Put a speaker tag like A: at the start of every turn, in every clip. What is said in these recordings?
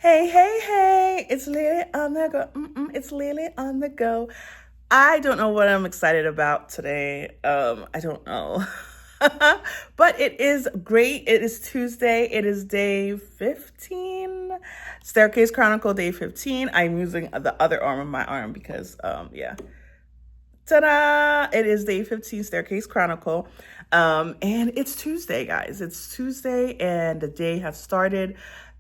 A: Hey, hey, hey, it's Lily on the go. It's Lily on the go. I don't know what I'm excited about today. I don't know. But it is great. It is Tuesday. It is day 15. Staircase Chronicle day 15. I'm using the other arm of my arm because yeah. Ta-da! It is day 15 Staircase Chronicle. And it's Tuesday, guys. It's Tuesday and the day has started.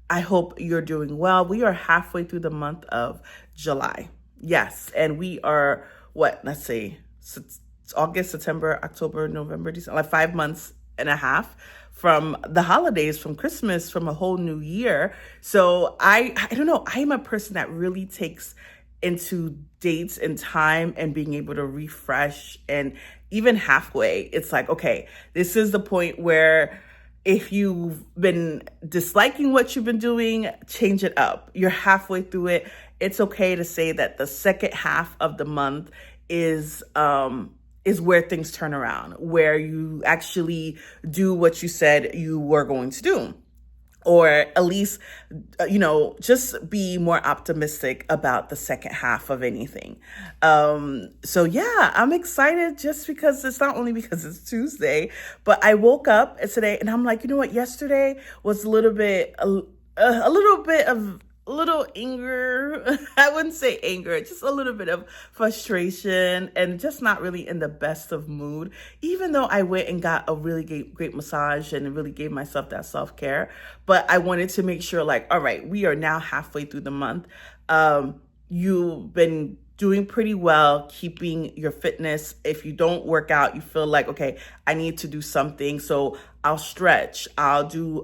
A: I hope you're doing well. We are halfway through the month of July. Yes, and we are what? Let's see. It's August, September, October, November, December, like 5 months and a half from the holidays, from Christmas, from a whole new year. So I don't know. I am a person that really takes into dates and time and being able to refresh. And even halfway, it's like, okay, this is the point where if you've been disliking what you've been doing, change it up. You're halfway through it. It's okay to say that the second half of the month is where things turn around, where you actually do what you said you were going to do. Or at least, just be more optimistic about the second half of anything. So yeah, I'm excited just because it's not only because it's Tuesday, but I woke up today and I'm like, you know what? Yesterday was a little bit of a little anger. I wouldn't say anger, just a little bit of frustration and just not really in the best of mood, even though I went and got a really great massage and really gave myself that self-care. But I wanted to make sure, like, all right, we are now halfway through the month. You've been doing pretty well keeping your fitness. If you don't work out, you feel like, okay, I need to do something. So I'll stretch. I'll do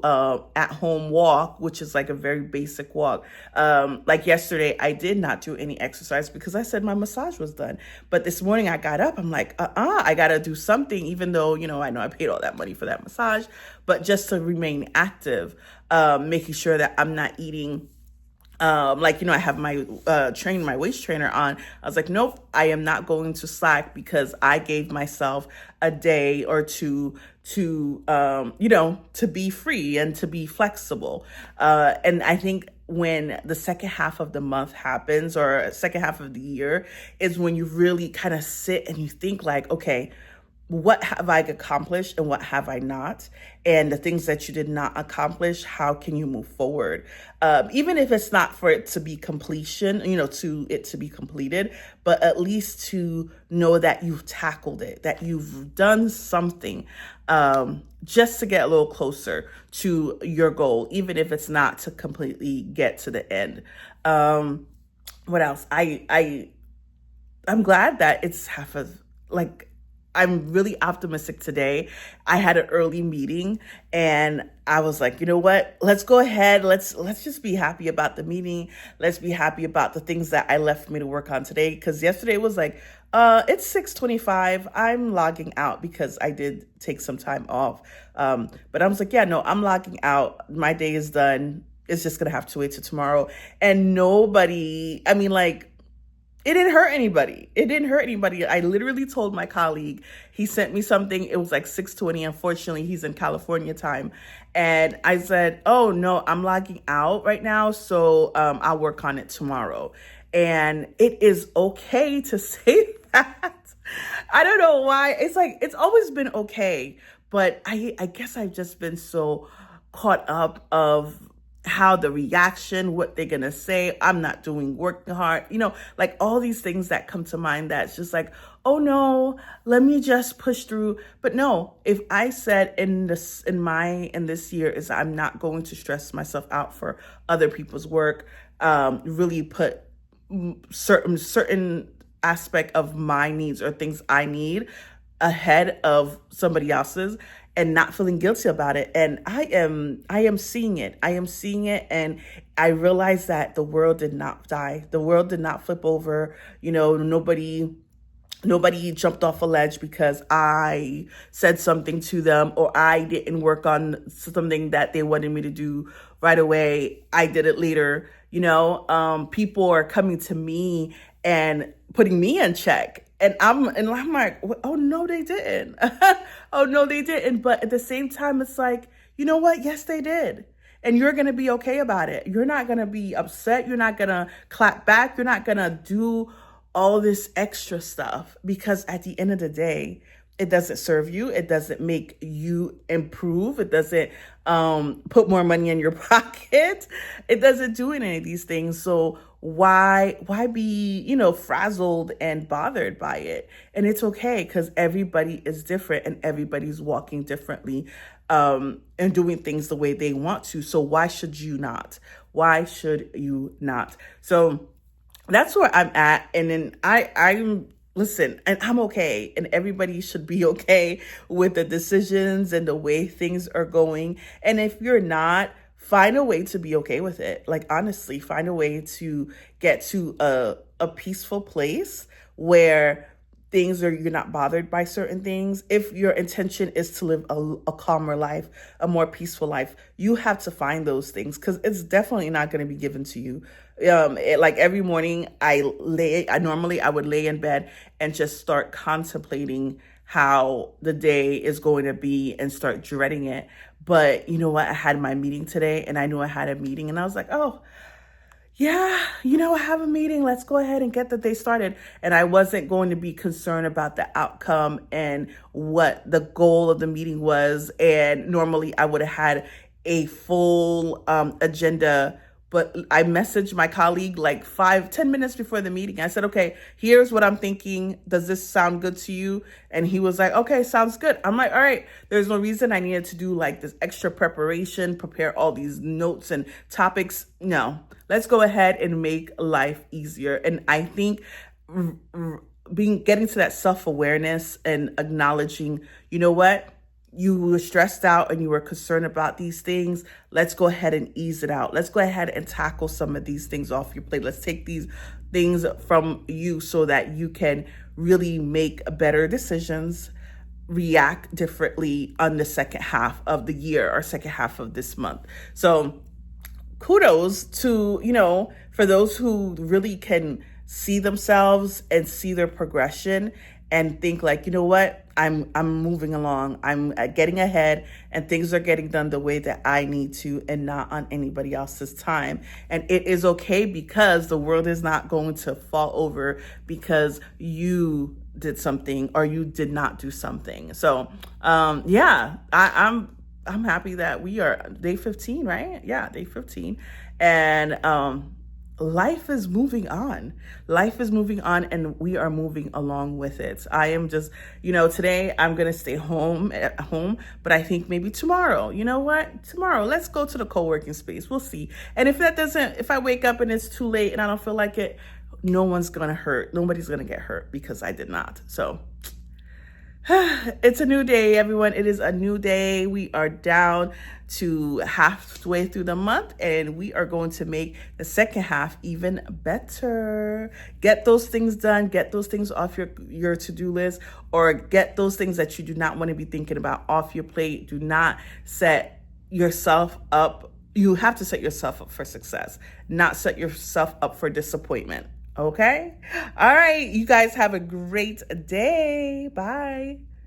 A: at-home walk, which is like a very basic walk. Like yesterday, I did not do any exercise because I said my massage was done. But this morning I got up, I'm like, I got to do something, even though, I know I paid all that money for that massage, but just to remain active, making sure that I'm not eating I have my my waist trainer on. I was like, nope, I am not going to slack because I gave myself a day or two to be free and to be flexible. And I think when the second half of the month happens or second half of the year is when you really kind of sit and you think like, okay, what have I accomplished and what have I not? And the things that you did not accomplish, how can you move forward? Even if it's not for it to be completion, to be completed, but at least to know that you've tackled it, that you've done something just to get a little closer to your goal, even if it's not to completely get to the end. What else? I'm glad that it's half of I'm really optimistic today. I had an early meeting and I was like, you know what? Let's go ahead. Let's just be happy about the meeting. Let's be happy about the things that I left me to work on today. Because yesterday was like, it's 6:25. I'm logging out because I did take some time off. But I was like, yeah, no, I'm logging out. My day is done. It's just going to have to wait till tomorrow. And it didn't hurt anybody. It didn't hurt anybody. I literally told my colleague, he sent me something. It was like 6:20. Unfortunately, he's in California time. And I said, oh, no, I'm logging out right now. So I'll work on it tomorrow. And it is okay to say that. I don't know why. It's always been okay. But I guess I've just been so caught up of how the reaction, what they're going to say, I'm not doing work hard, like all these things that come to mind that's just like, oh no, let me just push through. But no, if I said in this year is I'm not going to stress myself out for other people's work, really put certain aspect of my needs or things I need ahead of somebody else's, and not feeling guilty about it. And I am seeing it. I am seeing it. And I realize that the world did not die. The world did not flip over. Nobody jumped off a ledge because I said something to them or I didn't work on something that they wanted me to do right away. I did it later. People are coming to me and putting me in check. And I'm like, oh no, they didn't. Oh no, they didn't. But at the same time, it's like, you know what? Yes, they did. And you're going to be okay about it. You're not going to be upset. You're not going to clap back. You're not going to do all this extra stuff, because at the end of the day, it doesn't serve you. It doesn't make you improve. It doesn't put more money in your pocket. It doesn't do any of these things. So why be, frazzled and bothered by it? And it's okay, because everybody is different and everybody's walking differently and doing things the way they want to. So why should you not? Why should you not? So that's where I'm at. And then I'm listen, and I'm okay. And everybody should be okay with the decisions and the way things are going. And if you're not, find a way to be okay with it. Like, honestly, find a way to get to a peaceful place where you're not bothered by certain things. If your intention is to live a calmer life, a more peaceful life, you have to find those things, because it's definitely not going to be given to you. Like every morning I would lay in bed and just start contemplating how the day is going to be and start dreading it. But you know what? I had my meeting today, and I knew I had a meeting, and I was like, oh, yeah, I have a meeting. Let's go ahead and get the day started. And I wasn't going to be concerned about the outcome and what the goal of the meeting was. And normally I would have had a full agenda, but I messaged my colleague like 5-10 minutes before the meeting. I said, okay, here's what I'm thinking. Does this sound good to you? And he was like, okay, sounds good. I'm like, all right, there's no reason I needed to do like this extra preparation, prepare all these notes and topics. No, let's go ahead and make life easier. And I think getting to that self-awareness and acknowledging, you know what? You were stressed out and you were concerned about these things. Let's go ahead and ease it out. Let's go ahead and tackle some of these things off your plate. Let's take these things from you so that you can really make better decisions, react differently on the second half of the year or second half of this month. So kudos to, for those who really can see themselves and see their progression and think like, you know what? I'm moving along. I'm getting ahead, and things are getting done the way that I need to, and not on anybody else's time. And it is okay, because the world is not going to fall over because you did something or you did not do something. So, I'm happy that we are day 15, right? Yeah, day 15. And life is moving on. Life is moving on, and we are moving along with it. I am just, today I'm going to stay at home, but I think maybe tomorrow, you know what? Tomorrow, let's go to the co-working space. We'll see. And if I wake up and it's too late and I don't feel like it, no one's going to hurt. Nobody's going to get hurt because I did not. So it's a new day, everyone. It is a new day. We are down to halfway through the month, and we are going to make the second half even better. Get those things done. Get those things off your to-do list, or get those things that you do not want to be thinking about off your plate. Do not set yourself up. You have to set yourself up for success, not set yourself up for disappointment. Okay? All right. You guys have a great day. Bye.